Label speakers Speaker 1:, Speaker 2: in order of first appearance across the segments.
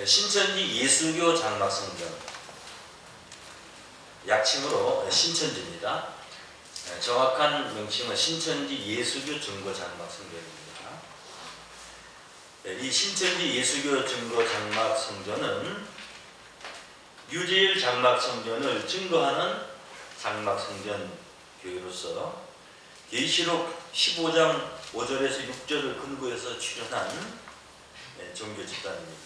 Speaker 1: 신천지 예수교 장막성전, 약칭으로 신천지입니다. 정확한 명칭은 신천지 예수교 증거 장막성전입니다. 이 신천지 예수교 증거 장막성전은 유재일 장막성전을 증거하는 장막성전 교회로서 계시록 15장 5절에서 6절을 근거해서 출현한 종교 집단입니다.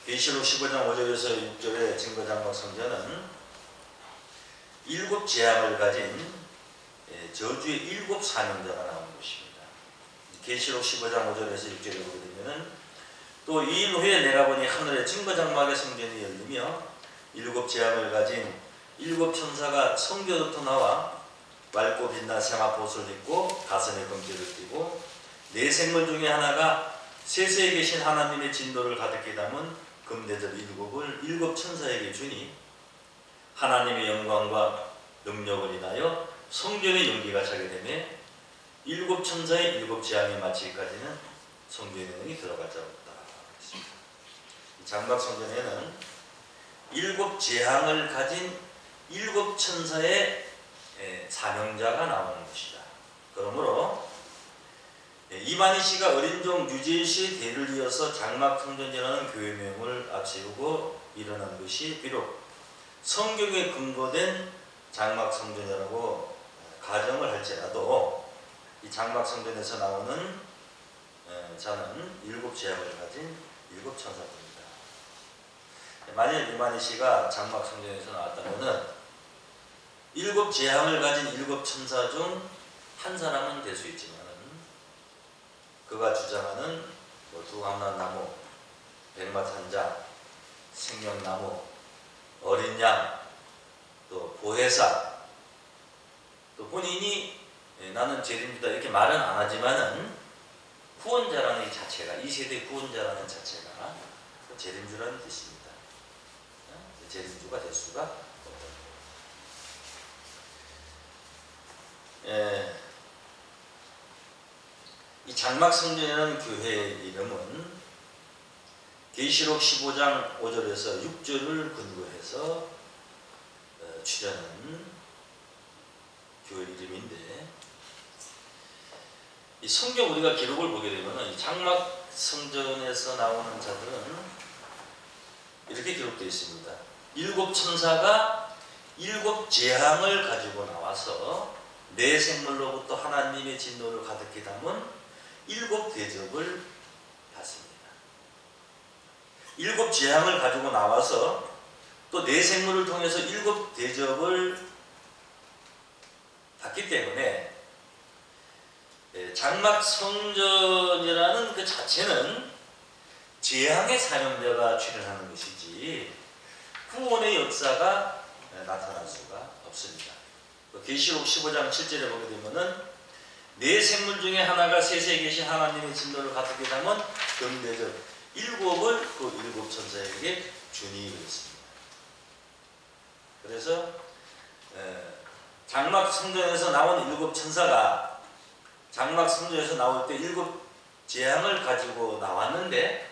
Speaker 1: 계시록 15장 5절에서 6절의 증거 장막성전은 7 재앙을 가진 저주의 7 사명자가 나오는 것입니다. 계시록 15장 5절에서 6절에 보게 되면은 또 2일 후에 내가 보니 하늘에 증거 장막의 성전이 열리며 7 재앙을 가진 7 천사가 성벽부터 나와 맑고 빛난 세마포옷을 입고 가슴에 금띠를 띠고 네 생물 중에 하나가 세세에 계신 하나님의 진노를 가득히 담은 금대접 7을 7 천사에게 주니 하나님의 영광과 능력을 인하여 성전의 연기가 차게 되며 7 천사의 7 재앙이 마치기까지는 성전의 능이 들어갈 자 없다. 장막성전에는 7 재앙을 가진 7 천사의 사명자가 나오는 것이다. 그러므로 이만희 씨가 어린 종 유재일 씨의 대를 이어서 장막성전이라는 교회명을 앞세우고 일어난 것이 비록 성경에 근거된 장막성전이라고 가정을 할지라도 이 장막성전에서 나오는 자는 7 재앙을 가진 7 천사입니다. 만약 이만희 씨가 장막성전에서 나왔다면 7 재앙을 가진 7 천사 중 한 사람은 될 수 있지만 그가 주장하는 두감란나무, 백마탄자, 생명나무, 어린 양, 또 보혜사, 또 본인이 나는 재림주다 이렇게 말은 안 하지만은 구원자라는 이 자체가, 이 세대의 구원자라는 자체가 재림주라는 뜻입니다. 재림주가 될 수가 없다. 이 장막성전이라는 교회의 이름은 계시록 15장 5절에서 6절을 근거해서 출현한 교회 이름인데, 이 성경 우리가 기록을 보게 되면 이 장막성전에서 나오는 자들은 이렇게 기록되어 있습니다. 7 천사가 7 재앙을 가지고 나와서 네 생물로부터 하나님의 진노를 가득히 담은 7 대접을 받습니다. 7 재앙을 가지고 나와서 또 네 생물을 통해서 7 대접을 받기 때문에 장막성전이라는 그 자체는 재앙의 사명자가 출현하는 것이지 구원의 역사가 나타날 수가 없습니다. 계시록 15장 7절에 보게 되면은 네 생물 중에 하나가 세세에 계신 하나님의 진노를 가득히 담은 금대접 7을 그 7 천사에게 주니 그랬습니다. 그래서 장막성전에서 나온 7 천사가 장막성전에서 나올 때 7 재앙을 가지고 나왔는데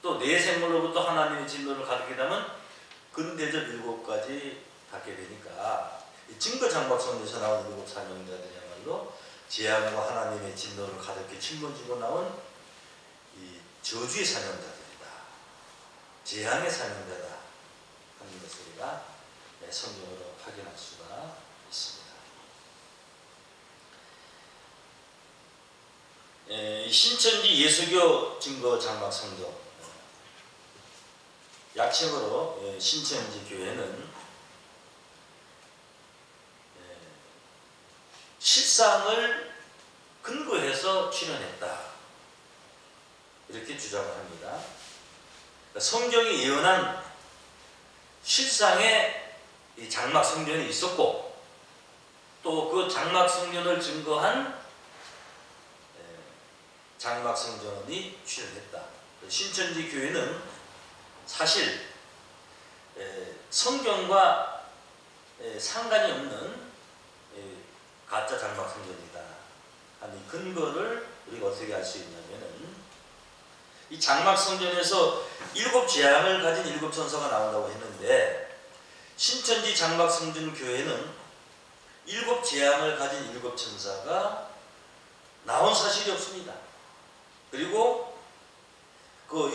Speaker 1: 또 네 생물로부터 하나님의 진노를 가득히 담은 금대접 7까지 받게 되니까 증거 장막성전에서 나온 7 사명자들이야말로 재앙과 하나님의 진노를 가득히 짊어지고 나온 이 저주의 사명자들이다. 재앙의 사명자다 하는 것을 우리가 성경으로 확인할 수가 있습니다. 신천지 예수교 증거 장막성전, 약칭으로 신천지 교회는 실상을 근거해서 출현했다 이렇게 주장을 합니다. 성경이 예언한 실상의 이 장막성전이 있었고 또 그 장막성전을 증거한 장막성전이 출현했다. 신천지 교회는 사실 성경과 상관이 없는 가짜 장막성전이다 하는 근거를 우리가 어떻게 알 수 있냐면은 이 장막성전에서 7재앙을 가진 7천사가 나온다고 했는데 신천지 장막성전 교회는 7재앙을 가진 7천사가 나온 사실이 없습니다. 그리고 그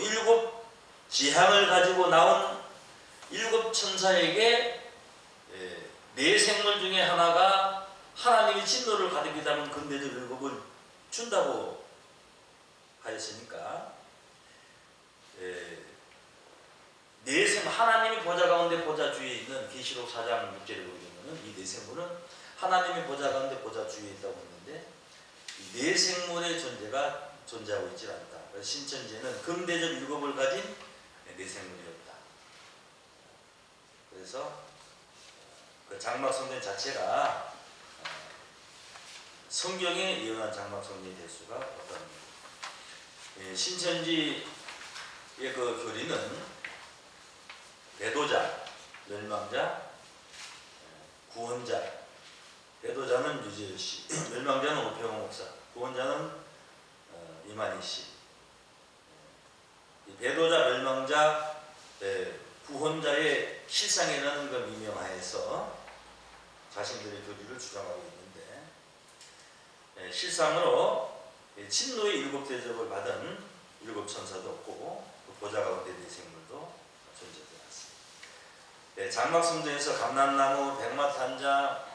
Speaker 1: 7재앙을 가지고 나온 7천사에게 네 생물 중에 하나가 하나님의 진노를 가득히 담은 근대적 율법을 준다고 하였으니까 네 생물, 하나님의 보좌 가운데 보좌 주위에 있는 계시록 4장 6절에 보게 되면 이 네 생물은 하나님의 보좌 가운데 보좌 주위에 있다고 했는데 이 네 생물의 존재가 존재하고 있지 않다. 그래서 신천지에는 근대적 율법을 가진 네 생물이었다. 그래서 그 장막성전 자체가 성경에 예언한 장막성전이 될 수가 없다는 겁니다. 신천지의 그 교리는 배도자, 멸망자, 구원자. 배도자는 유재열 씨, 멸망자는 오평호 목사, 구원자는 이만희 씨. 배도자, 멸망자, 구원자의 실상이라는 걸 미명하에서 자신들의 교리를 주장하고 있는데 실상으로 진노의 7대접을 받은 7천사도 없고 그 보좌 가운데 네 생물도 존재하지 않습니다. 장막성전에서 감람나무, 백마탄자,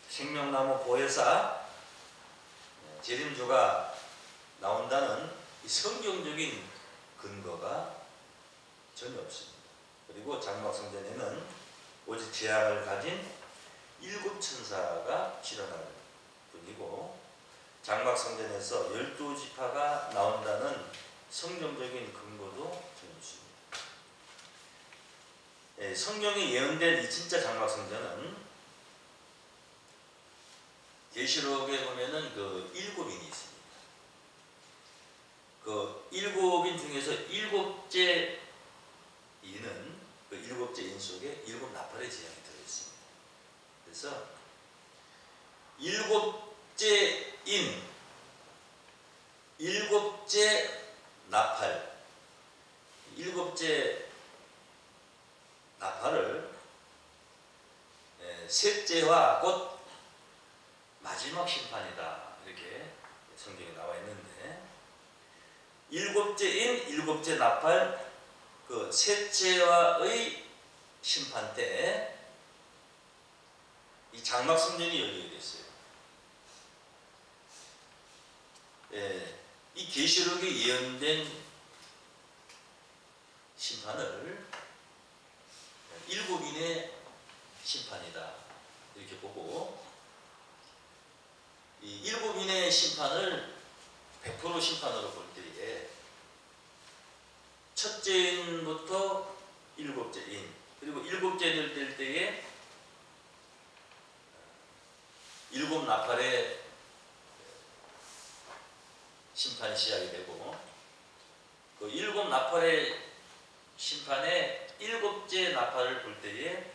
Speaker 1: 생명나무, 보혜사, 재림주가 나온다는 이 성경적인 근거가 전혀 없습니다. 그리고 장막성전에는 오직 재앙을 가진 7천사가 출현할 뿐이고 장막성전에서 12지파가 나온다는 성경적인 근거도 전혀 없습니다. 성경에 예언된 이 진짜 장막성전은 계시록에 보면은 그 7인이 있습니다. 그 7인 중에서 7째 인은 그 7째 인 속에 7나팔의 재앙이 들어있습니다. 그래서 7째 인, 7째 나팔, 7째 나팔을 셋째와 곧 마지막 심판이다 이렇게 성경에 나와 있는데 7째 인, 7째 나팔 그 셋째와의 심판 때 이 장막성전이 열리게 됐어요. 이 계시록에 예언된 심판을 7인의 심판이다 이렇게 보고 이 7인의 심판을 100% 심판으로 볼 때에 첫째 인부터 7째 인 그리고 7째 인을 뗄 때에 7나팔의 심판이 시작이 되고 그 7나팔의 심판의 7째 나팔을 볼 때에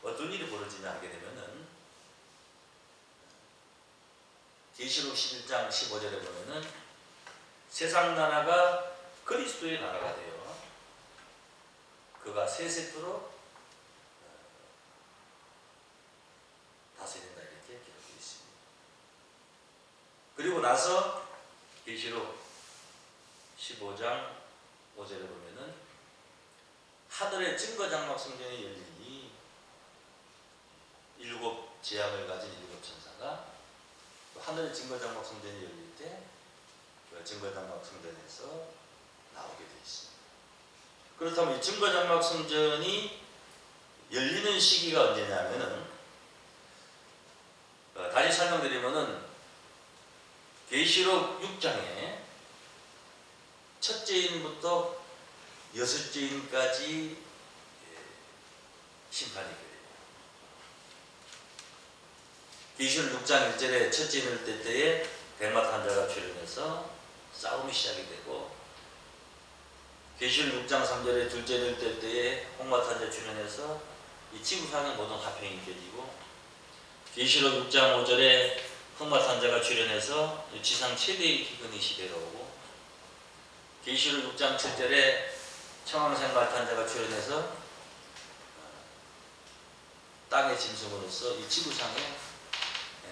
Speaker 1: 어떤 일이 벌어지냐 하게 되면은 계시록 11장 15절에 보면은 세상 나라가 그리스도의 나라가 되어 그가 세 세트로 다스린다 이렇게 기록되어 있습니다. 그리고 나서 계시록 15장 5절에 보면은 하늘의 증거장막성전이 열리니 7재앙을 가진 7천사가 하늘의 증거장막성전이 열릴 때 그 증거장막성전에서 나오게 되어 있습니다. 그렇다면 이 증거장막성전이 열리는 시기가 언제냐면은 다시 설명드리면은 계시록 6장에 첫째 인부터 6째 인까지 심판이 그래요. 계시록 6장 1절에 첫째 인을 뗄 때에 백마탄자가 출현해서 싸움이 시작이 되고 계시록 6장 3절에 둘째 인을 뗄 때에 홍마탄자 출현해서 이 지구상의 모든 화평이 깨지고 계시록 6장 5절에 홍마탄자가 출현해서 지상 최대의 기근이 시대가 오고 계시록 6장 7절에 청황생 말탄자가 출현해서 땅의 짐승으로서 이 지구상에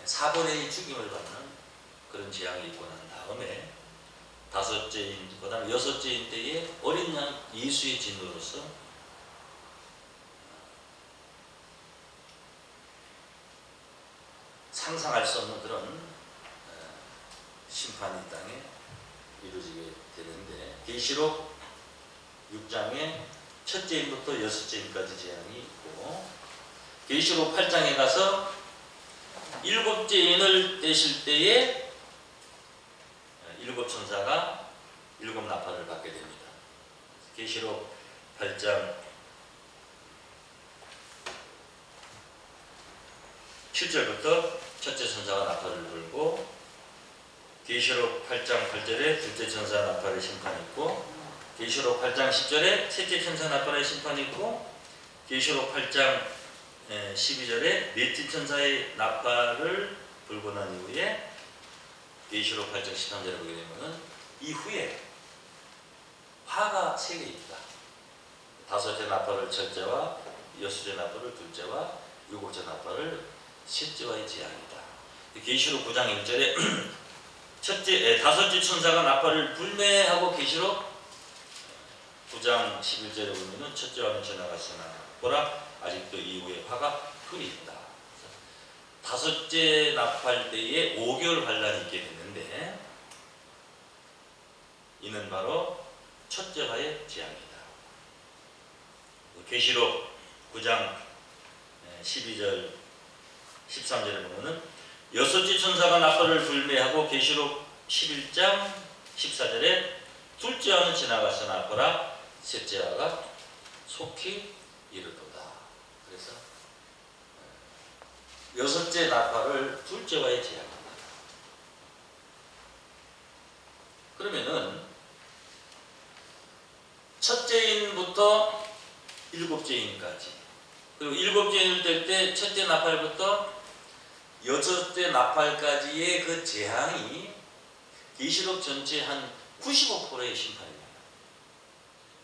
Speaker 1: 4분의 1 죽임을 받는 그런 재앙이 있고 난 다음에 다섯째인, 그 다음에 여섯째인 때에 어린 양 예수의 진노로서 상상할 수 없는 그런 심판이 이 땅에 이루어지게 되는데, 계시록 6장에 첫째인부터 여섯째인까지 재앙이 있고, 계시록 8장에 가서 일곱째 인을 떼실 때에 일곱 천사가 일곱 나팔을 받게 됩니다. 계시록 8장 7절부터 첫째 천사가 나팔을 불고, 계시록 8장 8절에 둘째 천사 나팔의 심판이 있고, 계시록 8장 10절에 셋째 천사 나팔의 심판이 있고, 계시록 8장 12절에 넷째 천사의 나팔을 불고 난 이후에 계시록 8장 13절에 보게 되면은 이후에 화가 세 개 있다. 다섯째 나팔을 첫째와 여섯째 나팔을 둘째와 일곱째 나팔을 셋째와의 재앙이다. 계시록 9장 1절에 다섯째 천사가 나팔을 불매하고, 계시록 9장 11절에 보면은 첫째 왕이 지나갔으나 보라 아직도 이후에 화가 풀이 있다. 다섯째 나팔 때에 5개월 환란이 있게 됐는데, 이는 바로 첫째 화의 재앙이다. 계시록 9장 12절 13절에 보면은 여섯째 천사가 나팔을 불매하고, 계시록 11장 14절에 둘째 화는 지나갔으나 보라 셋째 화가 속히 이르도다. 그래서 여섯째 나팔을 둘째와의 재앙입니다. 그러면은 첫째인부터 일곱째인까지, 그리고 일곱째인을 뗄 때 첫째 나팔부터 여섯째 나팔까지의 그 재앙이 계시록 전체 한 95%의 심판입니다.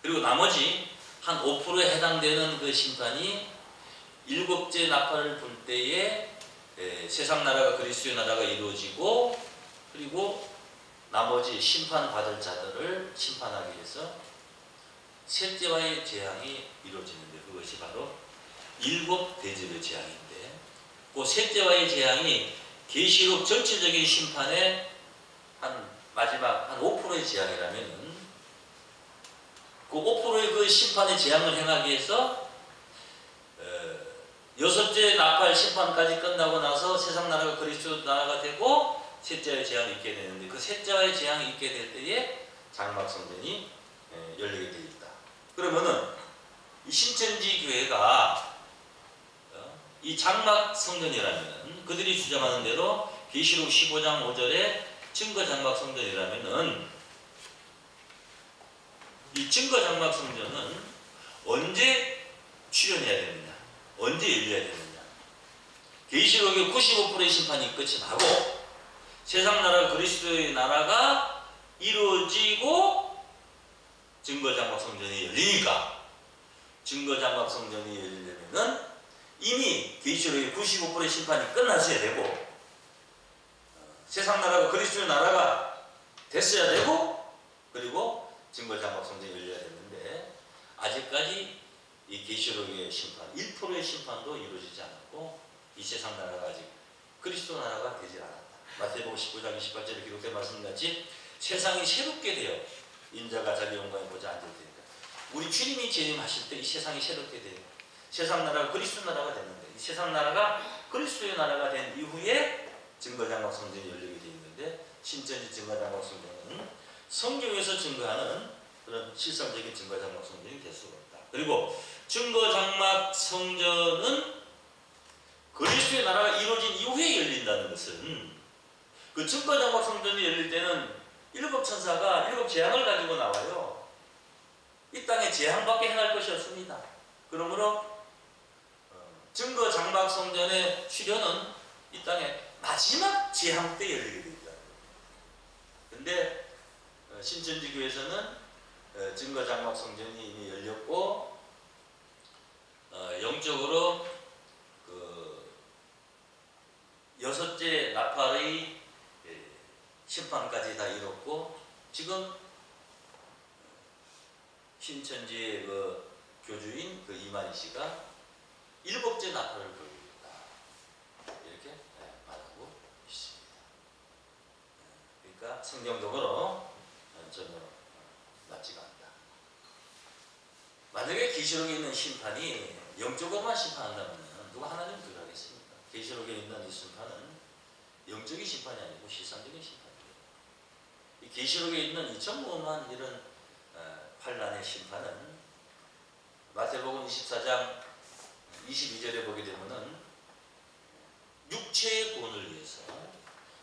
Speaker 1: 그리고 나머지 한 5%에 해당되는 그 심판이 일곱째 나팔을 불 때에 세상 나라가 그리스도의 나라가 이루어지고, 그리고 나머지 심판받을 자들을 심판하기 위해서 셋째와의 재앙이 이루어지는데, 그것이 바로 일곱 대접의 재앙인데, 그 셋째와의 재앙이 계시록 전체적인 심판의 한 마지막 한 5%의 재앙이라면은, 그 5%의 그 심판의 재앙을 행하기 위해서 여섯째 나팔 심판까지 끝나고 나서 세상 나라가 그리스도 나라가 되고 셋째의 재앙이 있게 되는데, 그 셋째의 재앙이 있게 될 때에 장막 성전이 열리게 되어 있다. 그러면은 이 신천지 교회가 이 장막 성전이라면, 그들이 주장하는 대로 계시록 15장 5절에 증거 장막 성전이라면은, 이 증거 장막 성전은 언제 출현해야 되느냐, 언제 열려야 되느냐. 계시록의 95%의 심판이 끝이 나고 세상 나라 그리스도의 나라가 이루어지고 증거 장막 성전이 열리니까, 증거 장막 성전이 열리려면은 이미 계시록의 95%의 심판이 끝났어야 되고, 세상 나라가 그리스도의 나라가 됐어야 되고, 그리고 증거 장막 성전이 열려야 됐는데, 아직까지 이 계시록의 심판 1%의 심판도 이루어지지 않았고, 이 세상 나라가 아직 그리스도 나라가 되지 않았다. 마태복음 19장 28절에 기록된 말씀같이 세상이 새롭게 되어 인자가 자기 영광에 보자 앉을 테니까, 우리 주님이 재림하실 때 이 세상이 새롭게 돼요. 세상 나라가 그리스도 나라가 됐는데, 이 세상 나라가 그리스도의 나라가 된 이후에 증거장막 성전이 열리게 되어 있는데, 신천지 증거장막 성전은 성경에서 증거하는 그런 실상적인 증거장막 성전이 될 수가 없다. 그리고 증거장막 성전은 그리스도의 나라가 이루어진 이후에 열린다는 것은, 그 증거장막 성전이 열릴 때는 일곱 천사가 일곱 재앙을 가지고 나와요. 이 땅에 재앙밖에 행할 것이 없습니다. 그러므로 증거장막 성전의 출현은 이 땅에 마지막 재앙 때 열리게 됩니다. 근데 신천지교에서는 증거장막성전이 이미 열렸고 영적으로 그 여섯째 나팔의 심판까지 다 이뤘고 지금 신천지의 그 교주인 그 이만희 씨가 일곱째 나팔을 불고 있다 이렇게 말하고 있습니다. 그러니까 성경적으로 전혀 맞지가 않다. 만약에 계시록에 있는 심판이 영적으로만 심판한다면 누가 하나님 그러하겠습니까? 계시록에 있는 이 심판은 영적인 심판이 아니고 실상적인 심판이에요. 이 계시록에 있는 이 전무한 이런 환란의 심판은 마태복음 24장 22절에 보게 되면은 육체의 구원을 위해서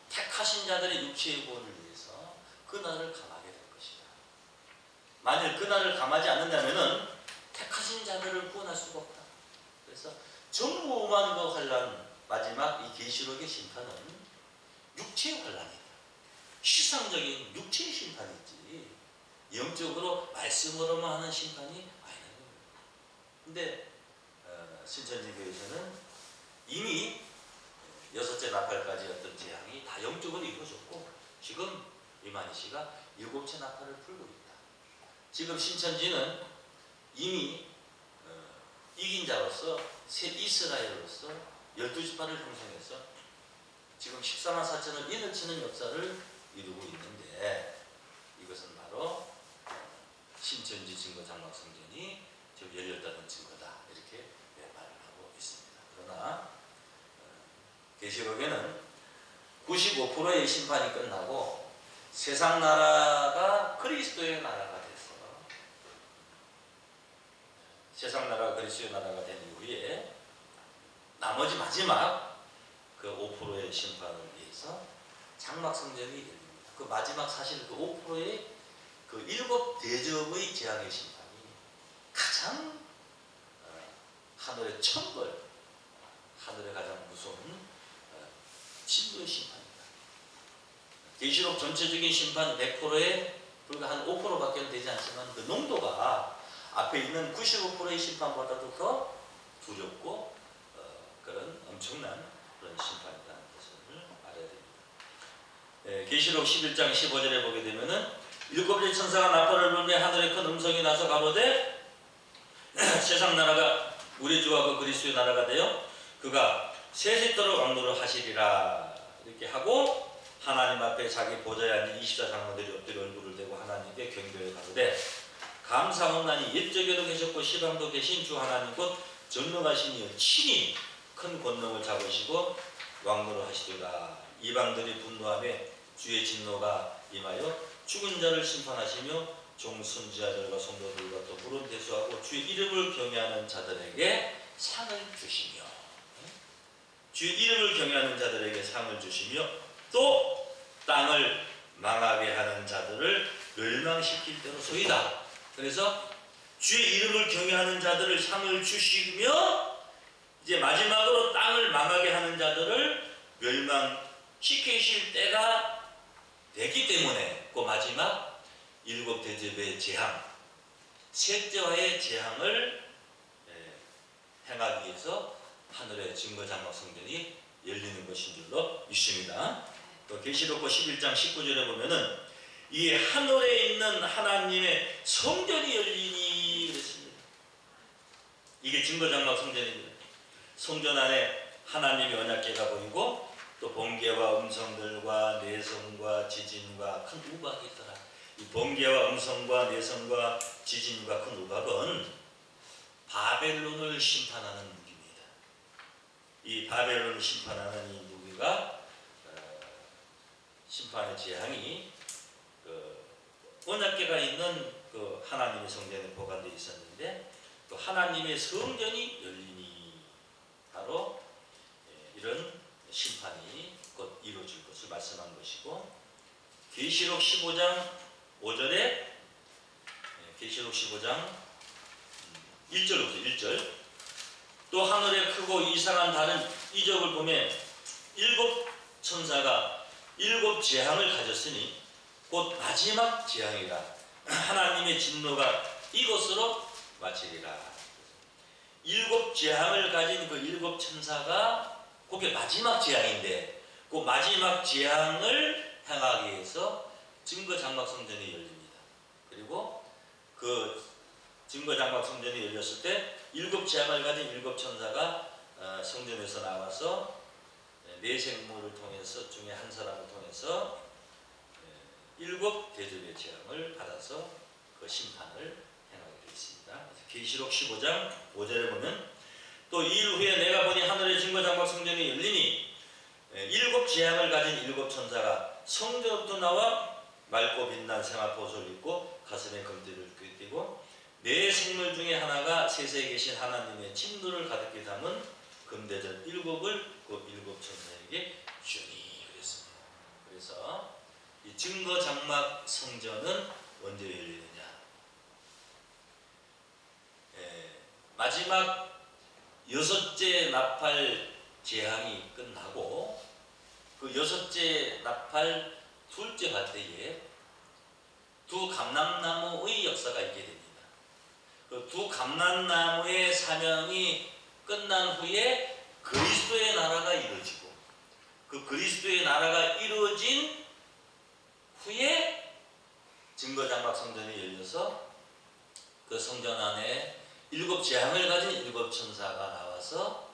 Speaker 1: 택하신 자들의 육체의 구원을 위해서 그 날을 감하게 될 것이다. 만일 그 날을 감하지 않는다면은 택하신 자들을 구원할 수가 없다. 그래서 전무한 그 환란 마지막 이 계시록의 심판은 육체의 환란이다. 시상적인 육체의 심판이지 영적으로 말씀으로만 하는 심판이 아니라는 거예요. 근데 신천지교에서는 이미 여섯째 나팔까지 어떤 재앙이 다 영적으로 이루어졌고 지금 이만희 씨가 일곱째 나팔을 풀고 있다. 지금 신천지는 이미 이긴 자로서 새 이스라엘로서 12지파를 형성해서 지금 14만 4천을 인을 치는 역사를 이루고 있는데 이것은 바로 신천지 증거장막성전이 지금 열렸다는 증거다 이렇게 말을 하고 있습니다. 그러나 계시록에는 95%의 심판이 끝나고 세상 나라가 그리스도의 나라가 돼서 세상 나라가 그리스도의 나라가 된 이후에 나머지 마지막 그 5%의 심판을 위해서 장막성전이 열립니다. 그 마지막 사실 그 5%의 그 일곱 대접의 재앙의 심판이 가장 하늘의 천벌, 하늘의 가장 무서운 진도의 심판입니다. 계시록 전체적인 심판 100%에 불과 한 5%밖에 되지 않지만 그 농도가 앞에 있는 95%의 심판보다도 더 두렵고 그런 엄청난 그런 심판이라는 것을 알아야 됩니다. 계시록 11장 15절에 보게 되면은 일곱째 천사가 나팔을 불며 하늘에 큰 음성이 나서 가로되 세상 나라가 우리 주와 그 그리스도의 나라가 되어 그가 세세토록 왕노를 하시리라 이렇게 하고 하나님 앞에 자기 보좌에 앉은 24장로들이 엎드려 얼굴을 대고 하나님께 경배해 가로되 감사하옵나니 옛적에도 계셨고 시방도 계신 주 하나님 곧 전능하신 이여 친히 큰 권능을 잡으시고 왕노를 하시리라. 이방들이 분노하며 주의 진노가 임하여 죽은 자를 심판하시며 종 선지자들과 성도들과 또 물은 대수하고 주의 이름을 경외하는 자들에게 상을 주시며 주의 이름을 경외하는 자들에게 상을 주시며 또 땅을 망하게 하는 자들을 멸망시킬 때로 소이다. 그래서 주의 이름을 경외하는 자들을 상을 주시며 이제 마지막으로 땅을 망하게 하는 자들을 멸망시키실 때가 되기 때문에 그 마지막 일곱 대접의 재앙, 셋째와의 재앙을 행하기 위해서 하늘의 증거장막성전이 열리는 것인 줄로 믿습니다. 또 계시록 11장 19절에 보면은 이 하늘에 있는 하나님의 성전이 열리니 그랬습니다. 이게 증거장막성전입니다. 성전 안에 하나님의 언약궤가 보이고 또 번개와 음성들과 내성과 지진과 큰 우박이 있더라. 이 번개와 음성과 내성과 지진과 큰 우박은 바벨론을 심판하는 무기입니다. 이 바벨론을 심판하는 이 무기가 심판의 재앙이 언약궤가 있는 그 하나님의 성전에 보관되어 있었는데 또 하나님의 성전이 열리니 바로 이런 심판이 곧 이루어질 것을 말씀한 것이고 계시록 15장 5절에 계시록 15장 1절부터 1절 또 하늘에 크고 이상한 다른 이적을 보매 일곱 천사가 일곱 재앙을 가졌으니 곧 마지막 재앙이라. 하나님의 진노가 이것으로 마치리라. 일곱 재앙을 가진 그 일곱 천사가 그게 마지막 재앙인데, 그 마지막 재앙을 행하기 위해서 증거장막성전이 열립니다. 그리고 그 증거장막성전이 열렸을 때 일곱 재앙을 가진 일곱 천사가 성전에서 나와서 네 생물을 통해서 중에 한 사람을 통해서 일곱 대접의 재앙을 받아서 그 심판을 행하게 되어 있습니다. 계시록 15장 5절에 보면 또 2일 후에 내가 보니 하늘의 증거장막 성전이 열리니 일곱 재앙을 가진 일곱 천사가 성전부터 나와 맑고 빛난 세마포옷을 입고 가슴에 금띠를 띠고 네 생물 중에 하나가 세세에 계신 하나님의 진노를 가득히 담은 금대접 일곱을 그 일곱 천사에게 주니 그랬습니다. 그래서 이 증거장막 성전은 언제 열리느냐? 마지막 여섯째 나팔 재앙이 끝나고 그 여섯째 나팔 둘째 할 때에 두 감람나무의 역사가 있게 됩니다. 그 두 감람나무의 사명이 끝난 후에 그리스도의 나라가 이루어지고 그 그리스도의 나라가 이루어진 후에 증거장막 성전이 열려서 그 성전 안에 일곱 재앙을 가진 일곱 천사가 나와서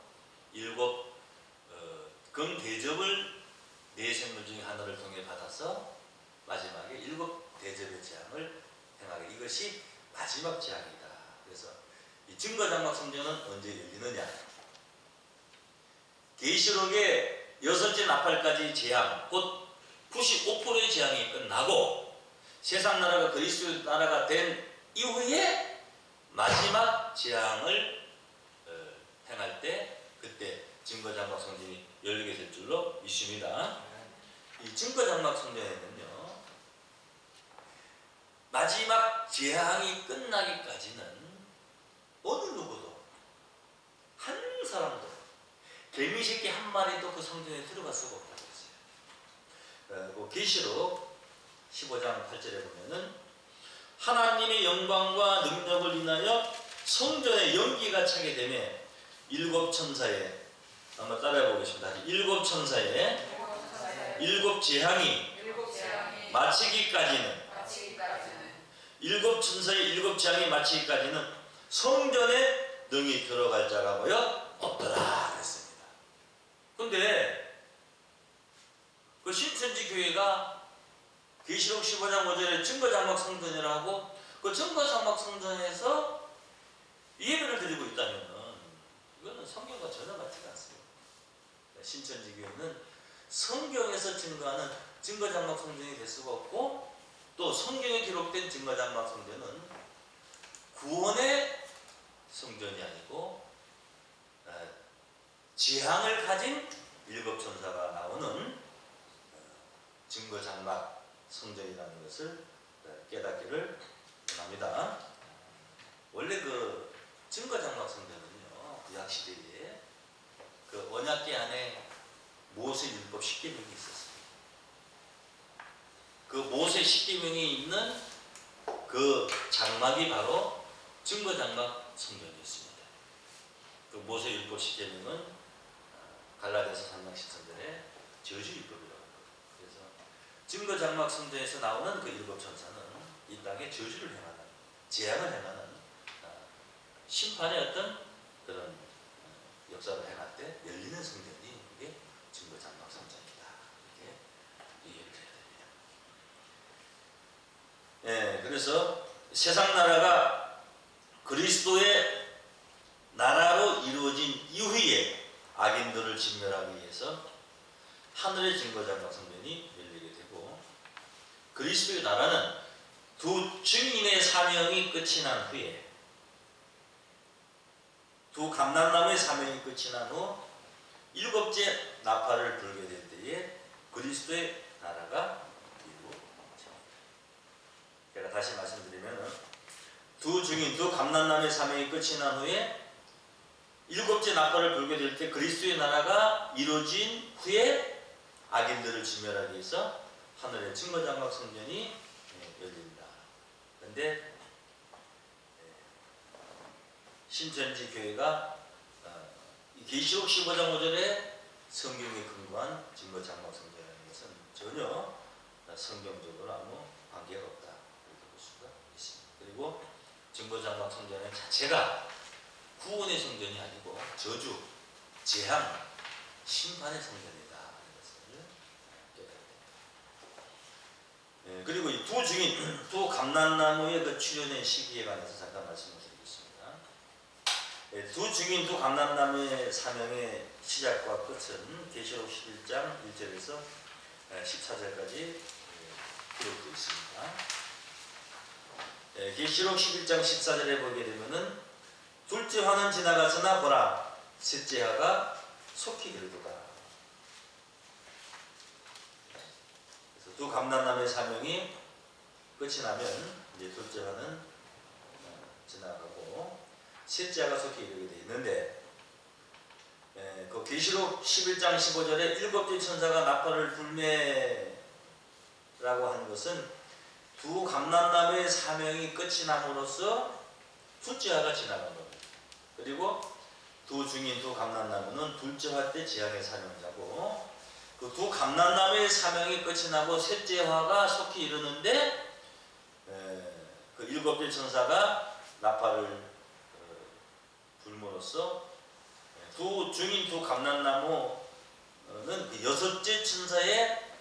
Speaker 1: 일곱 금 대접을 네 생물 중에 하나를 통해 받아서 마지막에 일곱 대접의 재앙을 행하게, 이것이 마지막 재앙이다. 그래서 이 증거장막 성전은 언제 열리느냐? 계시록의 여섯째 나팔까지 재앙, 곧 95%의 재앙이 끝나고 세상 나라가 그리스도 나라가 된 이후에 마지막 재앙을 행할 때 그때 증거장막 성전이 열리게 될 줄로 믿습니다. 이 증거장막 성전에는요, 마지막 재앙이 끝나기까지는 어느 누구도 한 사람도 개미 새끼 한 마리도 그 성전에 들어갈 수가 없다고 했어요. 계시록 15장 8절에 보면은 하나님의 영광과 능력을 인하여 성전에 연기가 차게 되매 일곱 천사에, 한번 따라해 보겠습니다. 일곱 천사에 일곱 재앙이 마치기까지는 일곱 천사의 일곱 재앙이 마치기까지는 성전에 능히 들어갈 자가 뭐요? 없더라 그랬습니다. 근데 그 신천지 교회가 계시록 15장 5절에 증거장막 성전이라고 그 증거장막 성전에서 예배를 드리고 있다면 이거는 성경과 전혀 같지가 않습니다. 신천지 교회는 성경에서 증거하는 증거장막 성전이 될 수가 없고, 또 성경에 기록된 증거장막 성전은 구원의 성전이 아니고 재앙을 가진 일곱 천사가 나오는 증거장막 성전이라는 것을 깨닫기를 원합니다. 원래 그 증거장막 성전은요, 구약시대에 그 언약궤 안에 모세 율법 십계명이 있었습니다. 그 모세 십계명이 있는 그 장막이 바로 증거장막 성전이었습니다. 그 모세 율법 십계명은 갈라디아서 3장 13절에 저주율법이라고 합니다. 그래서 증거장막 성전에서 나오는 그 일곱 천사는 이 땅에 저주를 행하는, 재앙을 행하는 심판의 어떤 그런 역사를 행할 때 열리는 성전이 그게 증거장막 성전이다. 이렇게 이해를 해야 됩니다. 예, 그래서 세상 나라가 그리스도의 나라로 이루어진 이후에 악인들을 진멸하기 위해서 하늘의 증거장막 성전이 열리게 되고, 그리스도의 나라는 두 증인의 사명이 끝이 난 후에, 두 감람나무의 사명이 끝이 난 후 일곱째 나팔을 불게 될 때에 그리스도의 나라가 이루어집니다. 제가 다시 말씀드리면 두 증인, 두 감람나무의 사명이 끝이 난 후에 일곱째 나팔을 불게 될 때 그리스도의 나라가 이루어진 후에 악인들을 진멸하기 위해서 하늘의 증거장막 성전이 열린다. 그런데 신천지 교회가 이 계시록 15장 5절에 성경에 근거한 증거장막 성전이라는 것은 전혀 성경적으로 아무 관계가 없다. 이렇게 볼 수가 있습니다. 그리고 증거장막 성전 자체가 구원의 성전이 아니고 저주, 재앙, 심판의 성전이다 하는 것을 깨달아야 됩니다. 그리고 이 두 증인, 두 감람나무의 그 출현의 시기에 관해서 잠깐 말씀을 드리겠습니다. 두 증인, 두 감람나무의 사명의 시작과 끝은 계시록 11장 1절에서 14절까지 기록되어 있습니다. 계시록 11장 14절에 보게 되면은 둘째 화는 지나갔으나 보라 셋째 화가 속히 이르도다. 그래서 두 감람나무의 사명이 끝이 나면 이제 둘째 화는 지나가고 셋째 화가 속히 이르게 되어 있는데 그 계시록 11장 15절에 일곱째 천사가 나팔을 불매라고 하는 것은 두 감람나무의 사명이 끝이 남으로써 둘째 화가 지나간 겁니다. 그리고 두 증인 두 감람나무는 둘째 화 때 재앙의 사명자고 그 두 감람나무의 사명이 끝이 나고 셋째 화가 속히 이르는데 그 일곱째 천사가 나팔을 불므로써 두 증인 두 감람나무는 그 여섯째 천사의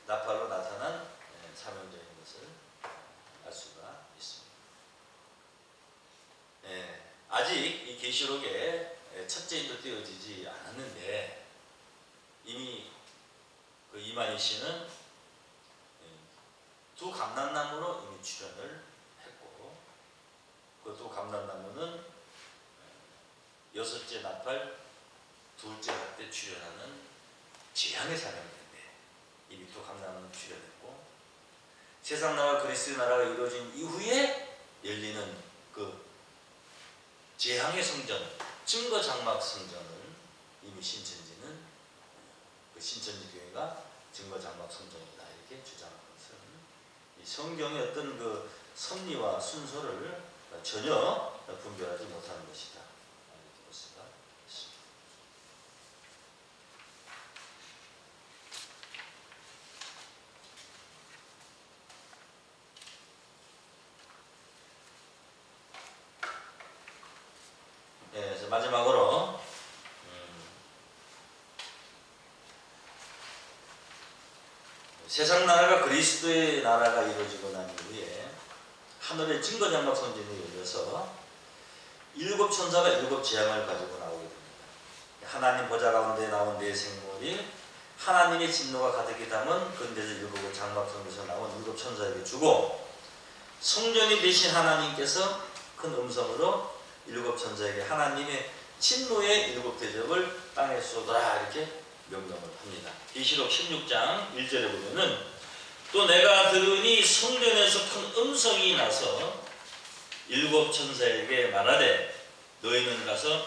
Speaker 1: 나팔로 나타난 사명자인 것을 알 수가 있습니다. 아직 이 계시록에 첫째인도 띄어지지 않았는데 이미 그 이만희 씨는 두 감람나무로 이미 출연을 했고 그 두 감람나무는 여섯째 나팔 둘째 화 때 출연하는 재앙의 사명인데 이미 두 감람나무는 출연했고 세상 나라 그리스도의 나라가 이루어진 이후에 열리는 그 재앙의 성전, 증거장막 성전을 이미 신천지는 그 신천지 교회가 증거장막 성전이다 이렇게 주장하는 것은 이 성경의 어떤 그 섭리와 순서를 전혀 분별하지 못하는 것이다 이렇게 볼 수가 있습니다. 그래서 마지막으로 세상 나라가 그리스도의 나라가 이루어지고 난 이후에 하늘의 증거장막 성전이 열려서 일곱 천사가 일곱 재앙을 가지고 나오게 됩니다. 하나님 보좌 가운데 나온 네 생물이 하나님의 진노가 가득히 담은 근대적 일곱 장막 성전에서 나온 일곱 천사에게 주고 성전이 되신 하나님께서 큰 음성으로 일곱 천사에게 하나님의 진노의 일곱 대접을 땅에 쏟아라 이렇게 명령을 합니다. 계시록 16장 1절에 보면은 또 내가 들으니 성전에서 큰 음성이 나서 일곱 천사에게 말하되 너희는 가서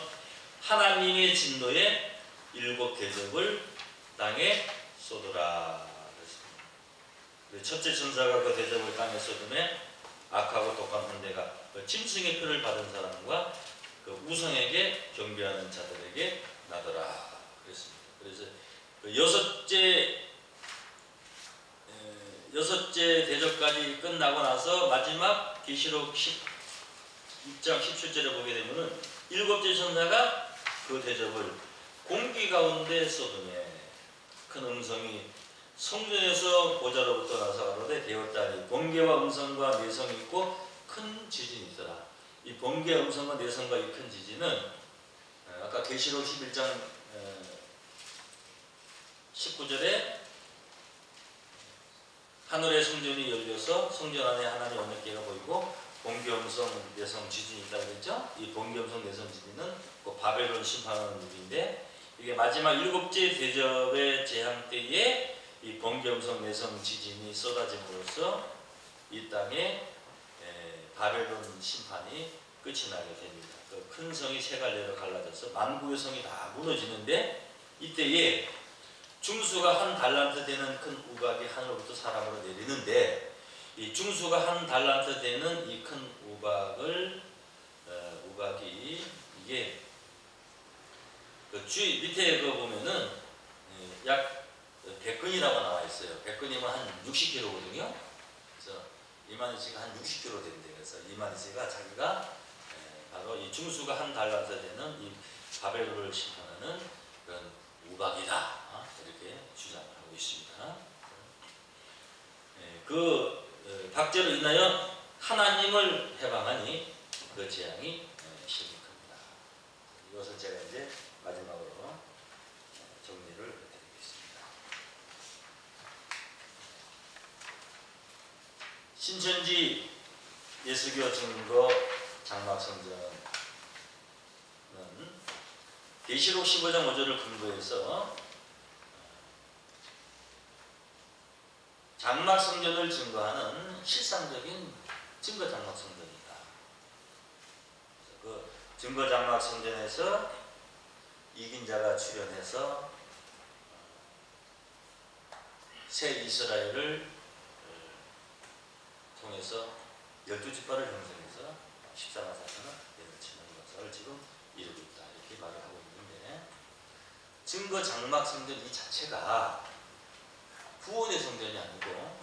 Speaker 1: 하나님의 진노의 일곱 대접을 땅에 쏟으라 그랬습니다. 첫째 천사가 그 대접을 땅에 쏟음에 악하고 독한 hun대가 그 짐승의 표를 받은 사람과 그 우상에게 경배하는 자들에게 나더라 그랬습니다. 그래서 그 여섯째 대접까지 끝나고 나서 마지막 계시록 16장 17절에 보게 되면은 일곱째 천사가 그 대접을 공기 가운데 쏟음에 큰 음성이 성전에서 보좌로부터 나서 가로되 되었다니 번개와 음성과 내성이 있고 큰 지진이 있더라. 이 번개, 음성과 내성과 이 큰 지진은 아까 계시록 11장 19절에 하늘의 성전이 열려서 성전 안에 하나님의 언약궤가 보이고 번개, 음성, 내성, 지진이 있다고 그랬죠? 이 번개, 음성, 내성, 지진은 그 바벨론 심판하는 일인데 이게 마지막 일곱째 대접의 재앙 때에 이 번개, 음성, 내성, 지진이 쏟아짐으로써 이 땅에 바벨론 심판이 끝이 나게 됩니다. 그 큰 성이 세 갈래로 갈라져서 만국의 성이 다 무너지는데 이때에 중수가 한 달란트 되는 큰 우박이 하늘로부터 사람으로 내리는데 이 중수가 한 달란트 되는 이 큰 우박을 우박이 이게 그 밑에 그 보면은 약 100근이라고 나와 있어요. 100근이면 한 60kg거든요. 그래서 이만희 씨가 한 60kg 된대. 그래서 이만희 씨가 자기가 바로 이 중수가 한 달란트 되는 이 바벨론을 심판하는 그런 우박이다. 이렇게 주장을 하고 있습니다. 그 박제로 인하여 하나님을 해방하니 그 재앙이 심각합니다. 이것을 제가 이제 마지막으로 정리를 해드리겠습니다. 신천지 예수교 증거 장막성전은 계시록 15장 5절을 근거해서 장막성전을 증거하는 실상적인 증거 장막성전이다. 그 증거 장막성전에서 이긴 자가 출현해서 새 이스라엘을 통해서 12지파를 형성해서 14만 4천을 내려치는 역사를 지금 이루고 있다. 이렇게 말을 하고 있는데 증거 장막성전 이 자체가 구원의 성전이 아니고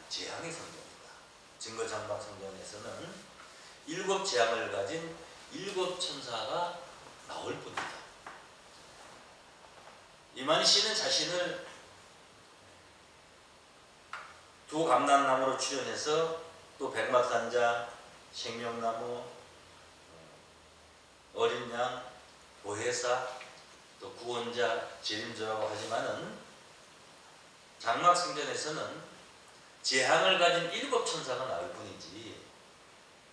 Speaker 1: 재앙의 성전이다. 증거 장막 성전에서는 7 재앙을 가진 7 천사가 나올 뿐이다. 이만희 씨는 자신을 두 감람나무로 출현해서 또 백마탄자, 생명나무, 어린 양, 보혜사, 또 구원자, 재림자라고 하지만은 장막성전에서는 재앙을 가진 7 천사가 나올 뿐이지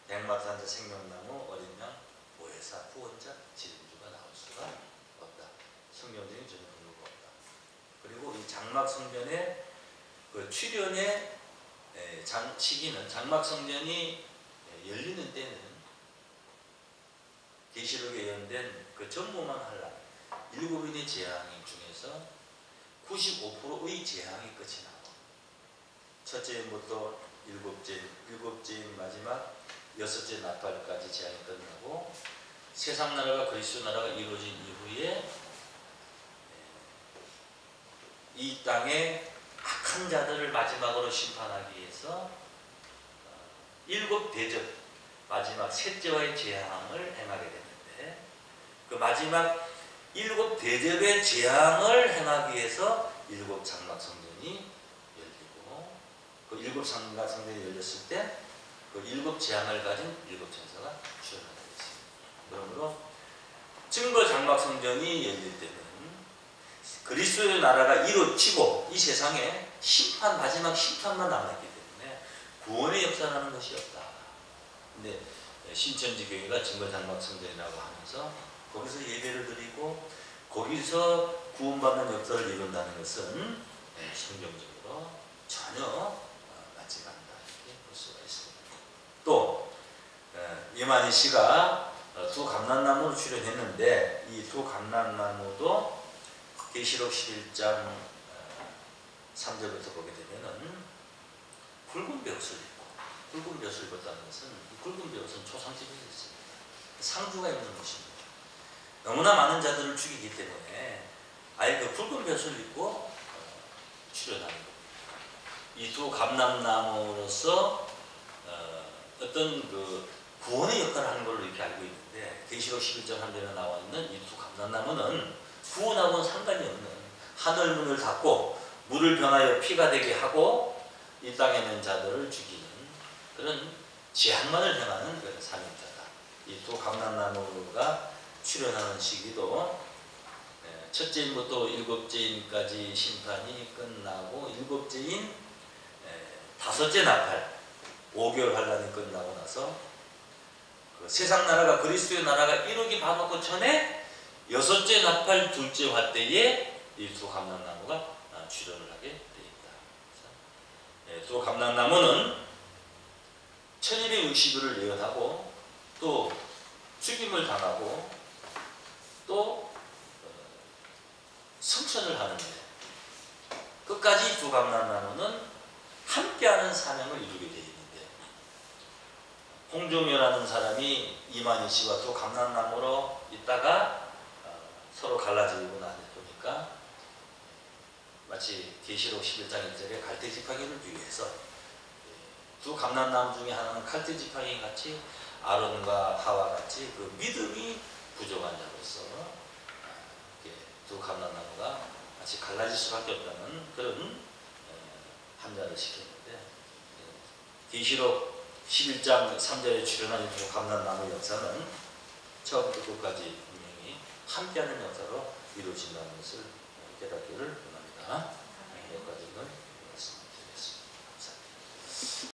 Speaker 1: 백마탄자, 생명나무, 어린 양, 보혜사, 구원자, 재림주가 나올 수가 없다. 성경적인 전혀 근거가 없다. 그리고 이 장막성전의 그 출현의 시기는 장막성전이 열리는 때는 계시록에 예언된 그 전무만 한란 7인의 재앙 중에서 95%의 재앙이 끝이 나고 첫째 부터 7째인 마지막 6째 나팔까지 재앙이 끝나고 세상 나라가 그리스도 나라가 이루어진 이후에 이 땅에 악한 자들을 마지막으로 심판하기 위해서 7 대접 마지막 셋째와의 재앙을 행하게 됐는데 그 마지막 7 대접의 재앙을 행하기 위해서 7 장막성전이 열리고 그 7 장막성전이 열렸을 때 그 7 재앙을 가진 7 천사가 출현하게 됐습니다. 그러므로 증거 장막성전이 열릴 때는 그리스도의 나라가 이루어지고 이 세상에 심판 마지막 심판만 남았기 때문에 구원의 역사라는 것이 없다. 근데 신천지 교회가 증거 장막성전이라고 하면서 거기서 예배를 드리고 거기서 구원받는 역사를 이룬다는 것은 성경적으로 전혀 맞지가 않다 이렇게 볼 수가 있습니다. 또 이만희 씨가 2 감람나무로 출연했는데 이 2 감람나무도 계시록 11장 3절부터 보게 되면은 굵은 벼슬을 입고 굵은 벼슬을 입었다는 것은 굵은 벼슬은 초상집에 있습니다. 상주가 입는 것입니다. 너무나 많은 자들을 죽이기 때문에 아예 그 굵은 벼슬을 입고 출현하는 겁니다. 이 2 감람나무로서 어떤 그 구원의 역할을 하는 걸로 이렇게 알고 있는데 계시록 11장 1절에 나와 있는 이 2 감람나무는 구원하고는 상관이 없는 하늘 문을 닫고 물을 변하여 피가 되게 하고 이 땅에 있는 자들을 죽이는 그런 재앙만을 행하는 그런 사명자다. 이 2 감람나무가 출현하는 시기도 첫째인부터 7째인까지 심판이 끝나고 7째인 5째 나팔 5개월 환란이 끝나고 나서 그 세상 나라가 그리스도의 나라가 이루기 봐놓고 전에 6째 나팔 2째 화 때에 이 2 감람나무가 출현을 하게 되어 있다. 2 감람나무는 1260일을 예언하고 또 죽임을 당하고 또 성천을 하는데 끝까지 두 감람나무는 함께하는 사명을 이루게 되어 있는데, 홍종효라는 사람이 이만희 씨와 두 감람나무로 있다가 서로 갈라지고 나서 보니까 마치 계시록 11장 1절에 갈대 지팡이를 비유해서 두 감람나무 중에 하나는 갈대 지팡이 같이 아론과 하와 같이 그 믿음이 부족한 자로서 두 감람나무가 마치 갈라질 수밖에 없다는 그런 함자를 시켰는데, 계시록 11장 3절에 출연한 두 감람나무 역사는 처음부터 끝까지 분명히 함께하는 역사로 이루어진다는 것을 깨닫기를 원합니다. 여기까지는 말씀드리겠습니다. 감사합니다.